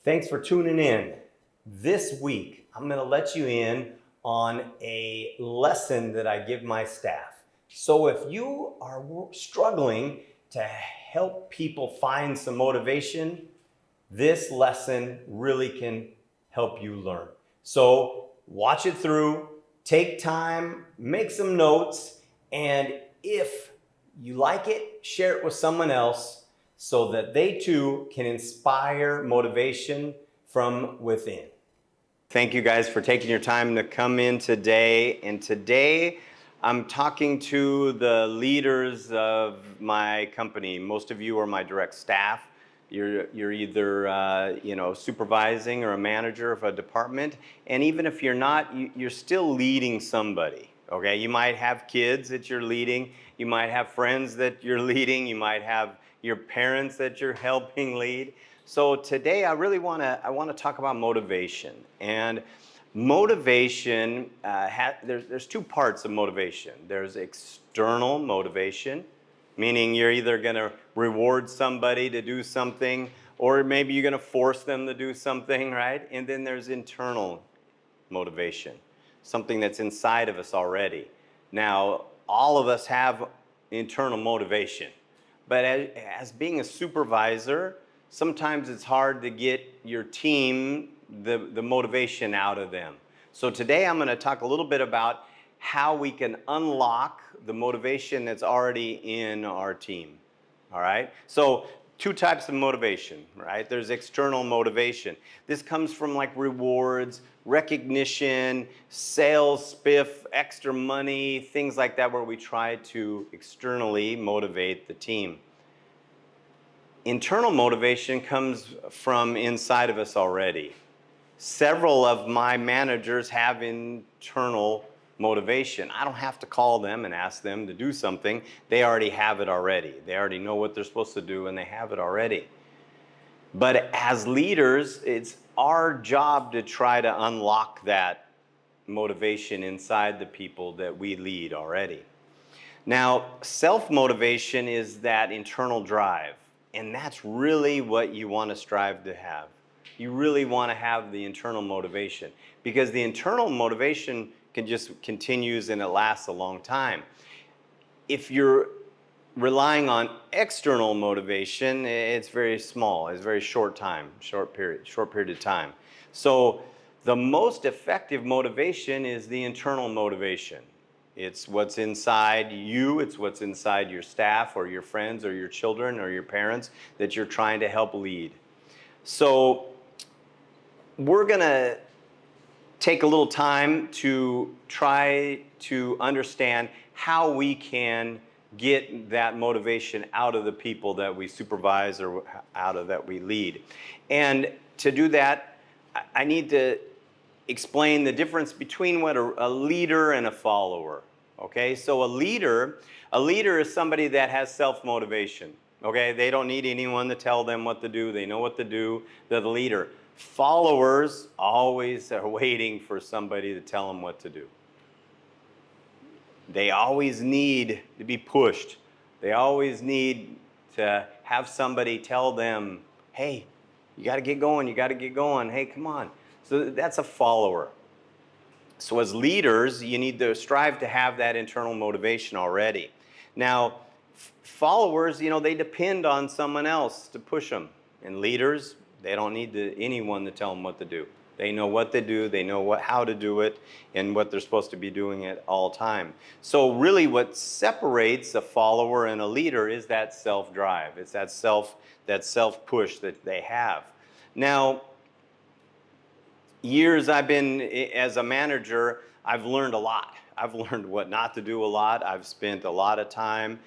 Thanks for tuning in. This week, I'm going to let you in on a lesson that I give my staff. So if you are struggling to help people find some motivation, this lesson really can help you learn. So watch it through, take time, make some notes, and if you like it, share it with someone else so that they too can inspire motivation from within. Thank you guys for taking your time to come in today. And today I'm talking to the leaders of my company. Most of you are my direct staff. You're either supervising or a manager of a department, and even if you're not, you're still leading somebody. Okay, you might have kids that you're leading, you might have friends that you're leading, you might have your parents that you're helping lead. So today I really want to talk about motivation. And motivation, there's two parts of motivation. There's external motivation, meaning you're either going to reward somebody to do something, or maybe you're going to force them to do something, right? And then there's internal motivation, something that's inside of us already. Now, all of us have internal motivation, but as being a supervisor, sometimes it's hard to get your team the motivation out of them. So today I'm going to talk a little bit about how we can unlock the motivation that's already in our team. All right? So two types of motivation, right? There's external motivation. This comes from like rewards, recognition, sales, spiff, extra money, things like that, where we try to externally motivate the team. Internal motivation comes from inside of us already. Several of my managers have internal motivation. I don't have to call them and ask them to do something. They already have it already. They already know what they're supposed to do and they have it already. But as leaders, it's our job to try to unlock that motivation inside the people that we lead already. Now, self-motivation is that internal drive, and that's really what you want to strive to have. You really want to have the internal motivation, because the internal motivation can just continues and it lasts a long time. If you're relying on external motivation, it's very small, it's very short period of time. So the most effective motivation is the internal motivation. It's what's inside you, it's what's inside your staff or your friends or your children or your parents that you're trying to help lead. So we're going to take a little time to try to understand how we can get that motivation out of the people that we supervise or out of that we lead. And to do that, I need to explain the difference between what a leader and a follower. Okay, so a leader is somebody that has self-motivation. Okay, they don't need anyone to tell them what to do. They know what to do. They're the leader. Followers always are waiting for somebody to tell them what to do. They always need to be pushed. They always need to have somebody tell them, hey, you got to get going. You got to get going. Hey, come on. So that's a follower. So as leaders, you need to strive to have that internal motivation already. Now, followers, they depend on someone else to push them. And leaders, they don't need anyone to tell them what to do. They know what to do, they know how to do it, and what they're supposed to be doing at all time. So really what separates a follower and a leader is that self-drive. It's that self-push that they have. Now, years I've been as a manager, I've learned a lot. I've learned what not to do a lot. I've spent a lot of time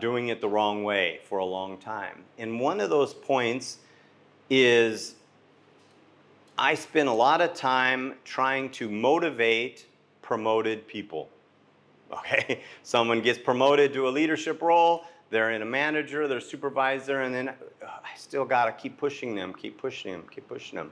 doing it the wrong way for a long time. And one of those points is I spend a lot of time trying to motivate promoted people. Okay, someone gets promoted to a leadership role, they're in a manager, they're a supervisor, and then I still got to keep pushing them, keep pushing them, keep pushing them.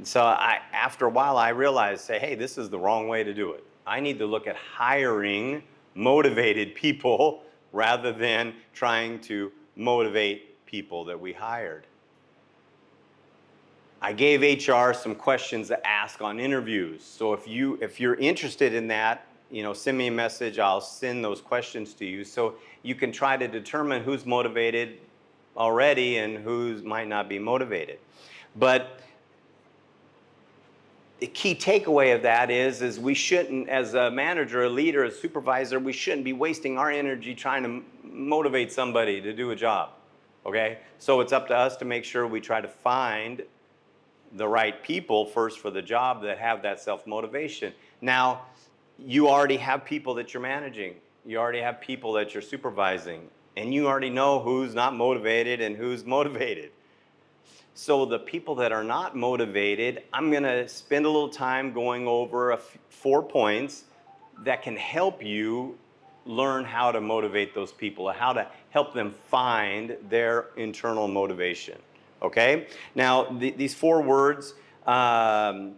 So after a while, I realized, hey, this is the wrong way to do it. I need to look at hiring motivated people rather than trying to motivate people that we hired. I gave HR some questions to ask on interviews. So if you're interested in that, send me a message. I'll send those questions to you so you can try to determine who's motivated already and who might not be motivated. But the key takeaway of that is we shouldn't, as a manager, a leader, a supervisor, we shouldn't be wasting our energy trying to motivate somebody to do a job. Okay? So it's up to us to make sure we try to find the right people first for the job that have that self-motivation. Now, you already have people that you're managing. You already have people that you're supervising. And you already know who's not motivated and who's motivated. So the people that are not motivated, I'm going to spend a little time going over 4 points that can help you learn how to motivate those people, how to help them find their internal motivation. Okay? Now, these 4 words, we'll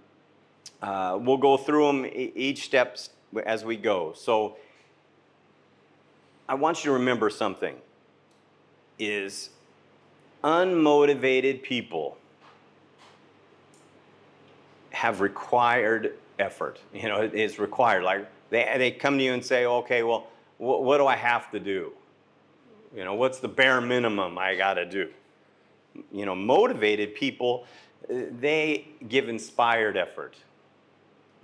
go through them each step as we go. So I want you to remember something, is unmotivated people have required effort. It's required. Like they come to you and say, okay, well, what do I have to do? What's the bare minimum I got to do? Motivated people, they give inspired effort.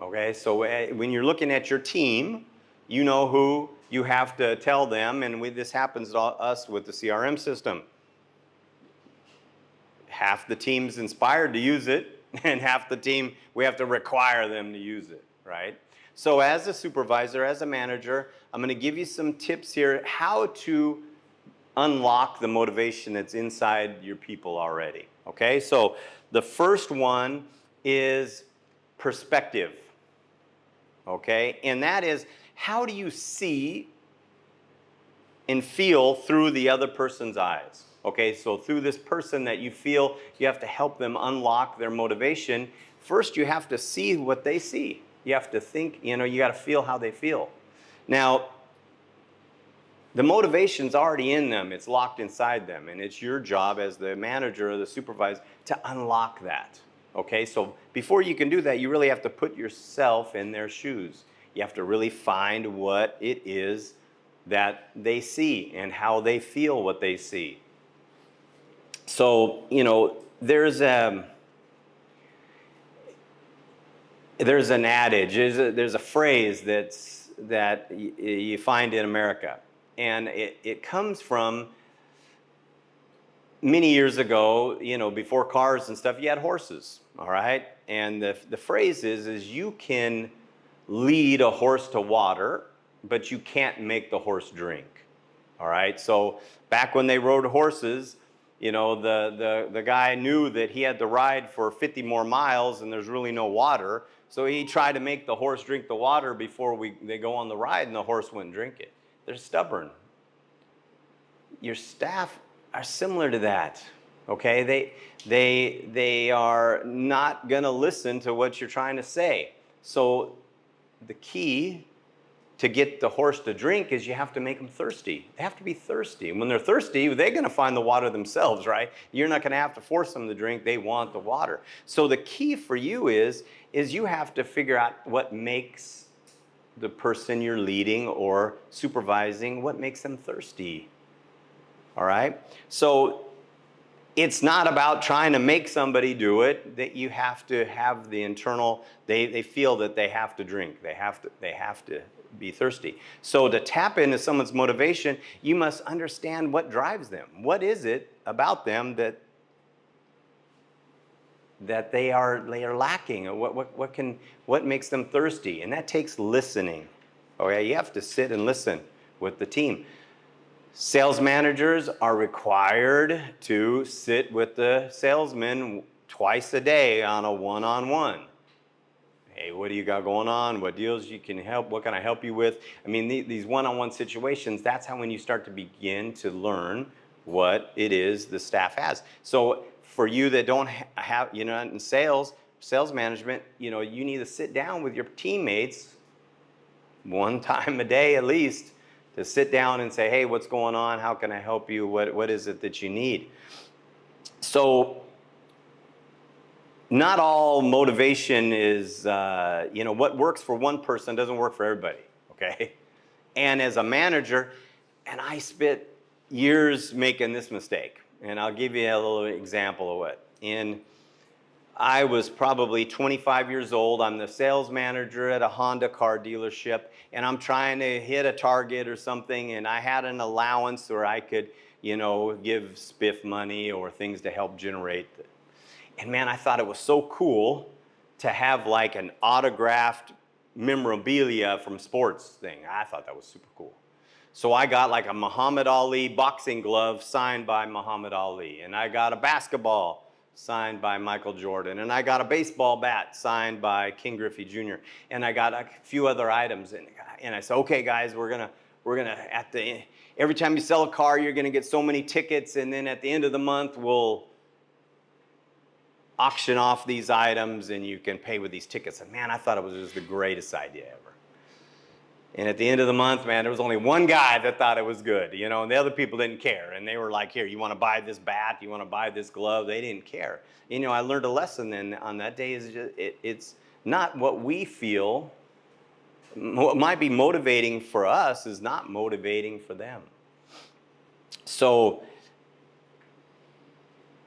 Okay, so when you're looking at your team, you know who you have to tell them, and this happens to us with the CRM system. Half the team's inspired to use it, and half the team, we have to require them to use it, right? So as a supervisor, as a manager, I'm going to give you some tips here how to unlock the motivation that's inside your people already. Okay, so the first one is perspective. Okay, and that is, how do you see and feel through the other person's eyes? Okay, so through this person that you feel, you have to help them unlock their motivation. First, you have to see what they see. You have to think, you got to feel how they feel. Now, the motivation's already in them. It's locked inside them. And it's your job as the manager or the supervisor to unlock that. Okay, so before you can do that, you really have to put yourself in their shoes. You have to really find what it is that they see and how they feel what they see. So, there's an adage, there's a phrase that you find in America. And it comes from many years ago, before cars and stuff, you had horses, all right? And the phrase is you can lead a horse to water, but you can't make the horse drink, all right? So back when they rode horses, the guy knew that he had to ride for 50 more miles and there's really no water. So he tried to make the horse drink the water before they go on the ride, and the horse wouldn't drink it. They're stubborn. Your staff are similar to that, okay? They are not going to listen to what you're trying to say. So the key to get the horse to drink is you have to make them thirsty. They have to be thirsty. And when they're thirsty, they're going to find the water themselves, right? You're not going to have to force them to drink. They want the water. So the key for you is you have to figure out what makes the person you're leading or supervising, what makes them thirsty. All right? So it's not about trying to make somebody do it, that you have to have the internal, they feel that they have to drink. They have to be thirsty. So to tap into someone's motivation, you must understand what drives them. What is it about them that they are lacking? What makes them thirsty? And that takes listening. Okay, you have to sit and listen with the team. Sales managers are required to sit with the salesman twice a day on a one-on-one. Hey, what do you got going on? What deals you can help? What can I help you with? I mean, these one-on-one situations, that's how when you start to begin to learn what it is the staff has. So for you that don't have, in sales management, you need to sit down with your teammates one time a day at least, to sit down and say, hey, what's going on? How can I help you? What is it that you need? So not all motivation is, what works for one person doesn't work for everybody, okay? And as a manager, and I spent years making this mistake, and I'll give you a little example of it. I was probably 25 years old. I'm the sales manager at a Honda car dealership, and I'm trying to hit a target or something, and I had an allowance where I could, give spiff money or things to help generate. And man, I thought it was so cool to have like an autographed memorabilia from sports thing. I thought that was super cool. So I got like a Muhammad Ali boxing glove signed by Muhammad Ali, and I got a basketball signed by Michael Jordan, and I got a baseball bat signed by King Griffey Jr., and I got a few other items. And I said, okay, guys, we're gonna every time you sell a car, you're gonna get so many tickets, and then at the end of the month, we'll auction off these items, and you can pay with these tickets. And man, I thought it was just the greatest idea ever. And at the end of the month, man, there was only one guy that thought it was good, and the other people didn't care. And they were like, here, you want to buy this bat? You want to buy this glove? They didn't care. I learned a lesson then on that day is it's not what we feel. What might be motivating for us is not motivating for them. So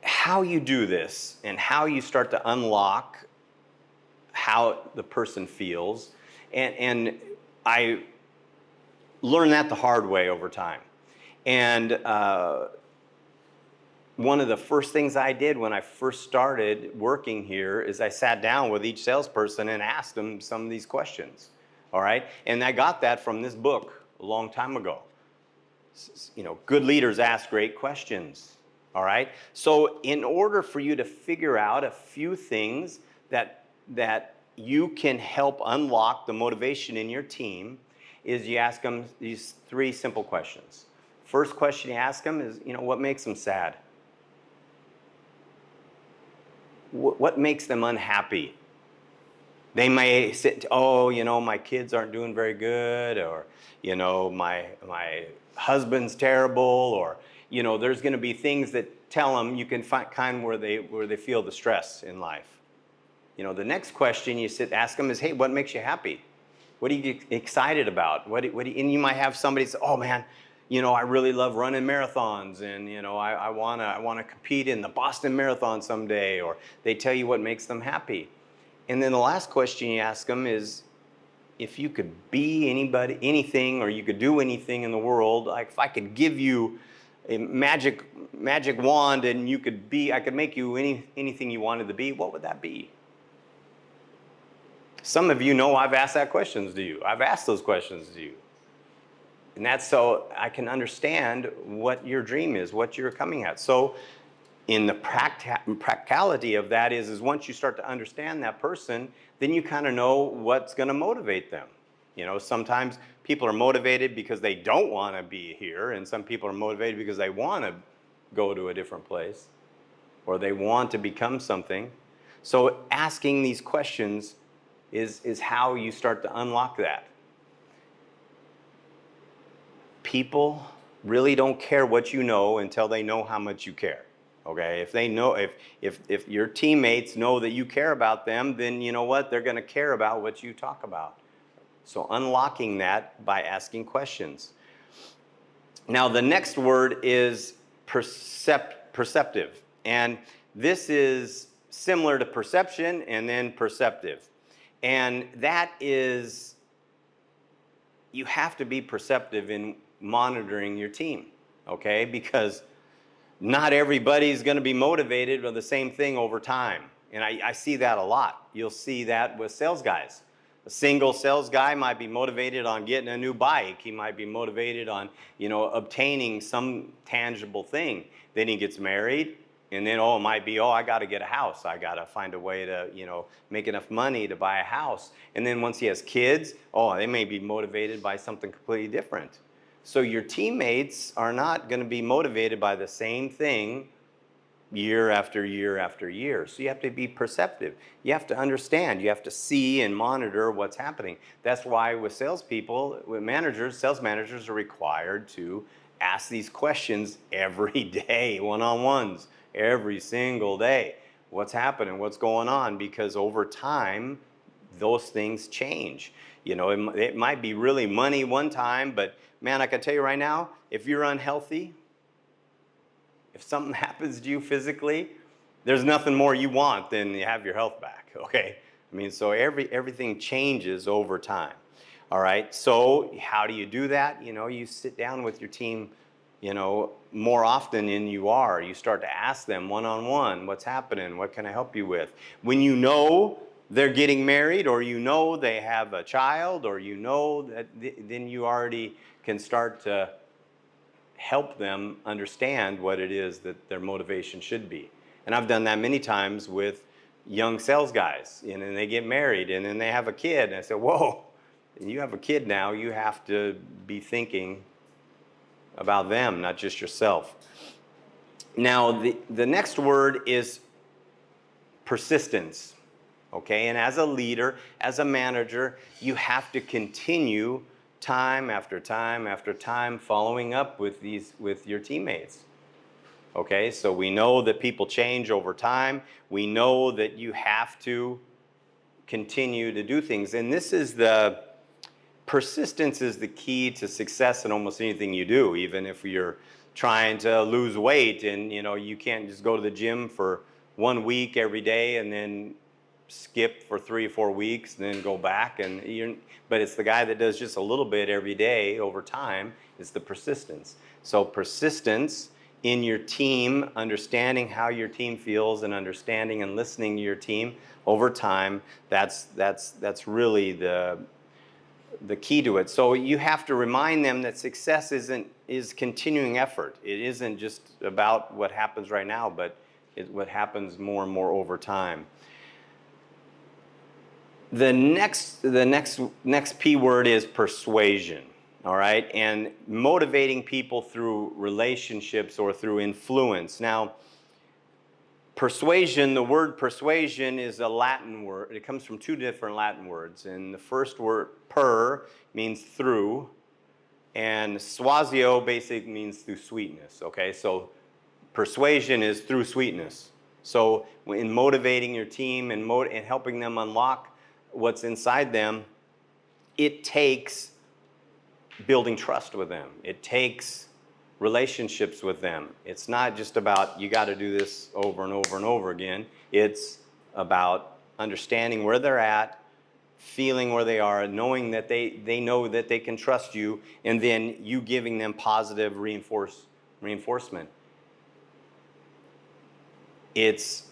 how you do this and how you start to unlock how the person feels, and I learned that the hard way over time. And one of the first things I did when I first started working here is I sat down with each salesperson and asked them some of these questions. All right? And I got that from this book a long time ago. Good leaders ask great questions. All right? So in order for you to figure out a few things that you can help unlock the motivation in your team, is you ask them these 3 simple questions. First question you ask them is, what makes them sad? What makes them unhappy? They may sit, my kids aren't doing very good, or, my husband's terrible, or, there's going to be things that tell them you can find kind where they feel the stress in life. The next question you ask them is, hey, what makes you happy? What are you excited about? And you might have somebody say, oh man, I really love running marathons, and I wanna compete in the Boston Marathon someday, or they tell you what makes them happy. And then the last question you ask them is, if you could be anything, or you could do anything in the world, like if I could give you a magic wand and I could make you anything you wanted to be, what would that be? Some of you know I've asked that questions to you. I've asked those questions to you. And that's so I can understand what your dream is, what you're coming at. So in the practicality of that is once you start to understand that person, then you kind of know what's going to motivate them. Sometimes people are motivated because they don't want to be here, and some people are motivated because they want to go to a different place, or they want to become something. So asking these questions is how you start to unlock that. People really don't care what you know until they know how much you care. Okay? If your teammates know that you care about them, then you know what? They're going to care about what you talk about. So unlocking that by asking questions. Now the next word is perceptive. And this is similar to perception and then perceptive. And that is, you have to be perceptive in monitoring your team, okay? Because not everybody's going to be motivated with the same thing over time. And I see that a lot. You'll see that with sales guys. A single sales guy might be motivated on getting a new bike. He might be motivated on, obtaining some tangible thing. Then he gets married. And then, it might be, I got to get a house. I got to find a way to, make enough money to buy a house. And then once he has kids, they may be motivated by something completely different. So your teammates are not going to be motivated by the same thing year after year after year. So you have to be perceptive. You have to understand. You have to see and monitor what's happening. That's why with salespeople, sales managers are required to ask these questions every day, one-on-ones, every single day. what's happening, what's going on, because over time, those things change. You know, it might be really money one time, but man, I can tell you right now, if you're unhealthy, if something happens to you physically, there's nothing more you want than to have your health back, okay? I mean, so everything changes over time. All right, so how do you do that? You know, you sit down with your team, you know, more often than you are. You start to ask them one-on-one, what's happening? What can I help you with? When you know they're getting married, or you know they have a child, or you know that, then you already can start to help them understand what it is that their motivation should be. And I've done that many times with young sales guys, and then they get married, and then they have a kid, and I say, whoa, you have a kid now, you have to be thinking about them, not just yourself. Now, the next word is persistence, okay? And as a leader, as a manager, you have to continue time after time after time following up with your teammates. Okay, so we know that people change over time. We know that you have to continue to do things. And persistence is the key to success in almost anything you do, even if you're trying to lose weight and you know you can't just go to the gym for 1 week every day and then skip for 3 or 4 weeks and then go back, but it's the guy that does just a little bit every day over time. It's the persistence. So persistence in your team, understanding how your team feels and understanding and listening to your team over time, that's really the key to it. So you have to remind them that success is continuing effort. It isn't just about what happens right now, but what happens more and more over time. The next P word is persuasion. All right, and motivating people through relationships or through influence. Now, persuasion, the word persuasion is a Latin word. It comes from 2 different Latin words. And the first word, per, means through. And suasio basically means through sweetness. Okay, so persuasion is through sweetness. So in motivating your team and helping them unlock what's inside them, it takes building trust with them. It takes relationships with them. It's not just about you got to do this over and over and over again. It's about understanding where they're at, feeling where they are, knowing that they know that they can trust you, and then you giving them positive reinforcement. It's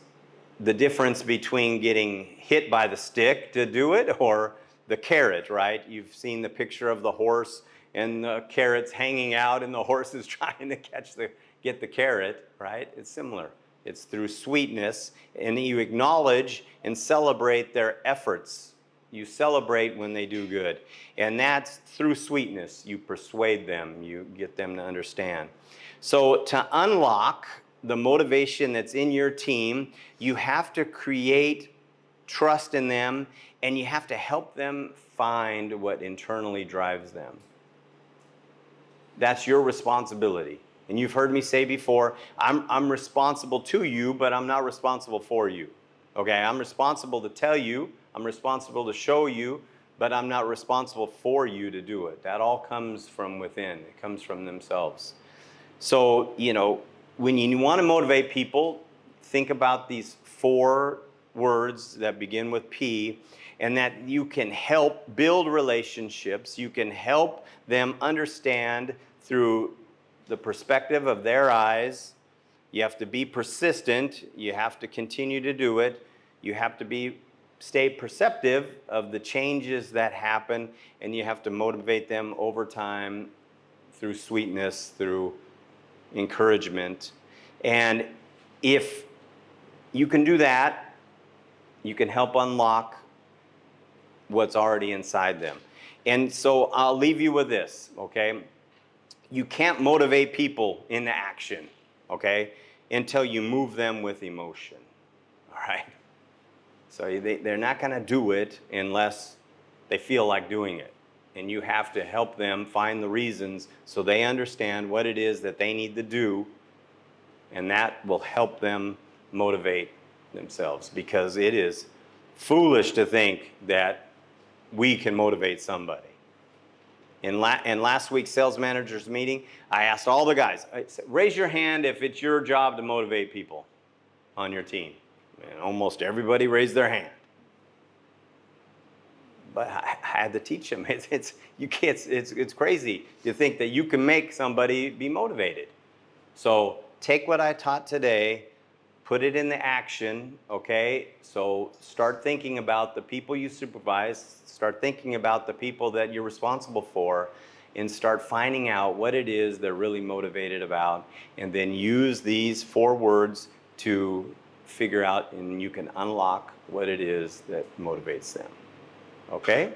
the difference between getting hit by the stick to do it or the carrot, right? You've seen the picture of the horse and the carrot's hanging out and the horse is trying to get the carrot, right? It's similar. It's through sweetness, and you acknowledge and celebrate their efforts. You celebrate when they do good. And that's through sweetness. You persuade them. You get them to understand. So to unlock the motivation that's in your team, you have to create trust in them, and you have to help them find what internally drives them. That's your responsibility. And you've heard me say before, I'm responsible to you, but I'm not responsible for you. Okay, I'm responsible to tell you, I'm responsible to show you, but I'm not responsible for you to do it. That all comes from within. It comes from themselves. So, you know, when you want to motivate people, think about these 4 words that begin with P, and that you can help build relationships. You can help them understand through the perspective of their eyes. You have to be persistent. You have to continue to do it. You have to stay perceptive of the changes that happen, and you have to motivate them over time through sweetness, through encouragement. And if you can do that, you can help unlock what's already inside them. And so I'll leave you with this, okay? You can't motivate people into action, okay, until you move them with emotion, all right? So they're not going to do it unless they feel like doing it. And you have to help them find the reasons so they understand what it is that they need to do, and that will help them motivate themselves, because it is foolish to think that we can motivate somebody. In last week's sales managers meeting, I asked all the guys, I said, raise your hand if it's your job to motivate people on your team. And almost everybody raised their hand. But I had to teach them. It's crazy to think that you can make somebody be motivated. So take what I taught today, put it into action, okay? So start thinking about the people you supervise, start thinking about the people that you're responsible for, and start finding out what it is they're really motivated about, and then use these 4 words to figure out, and you can unlock what it is that motivates them. Okay?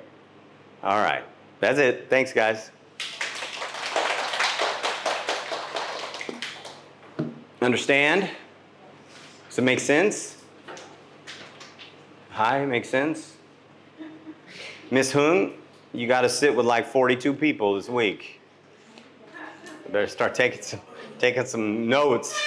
All right. That's it. Thanks, guys. Understand? Does it make sense? Hi, make sense? Miss Hung, you got to sit with like 42 people this week. You better start taking some notes.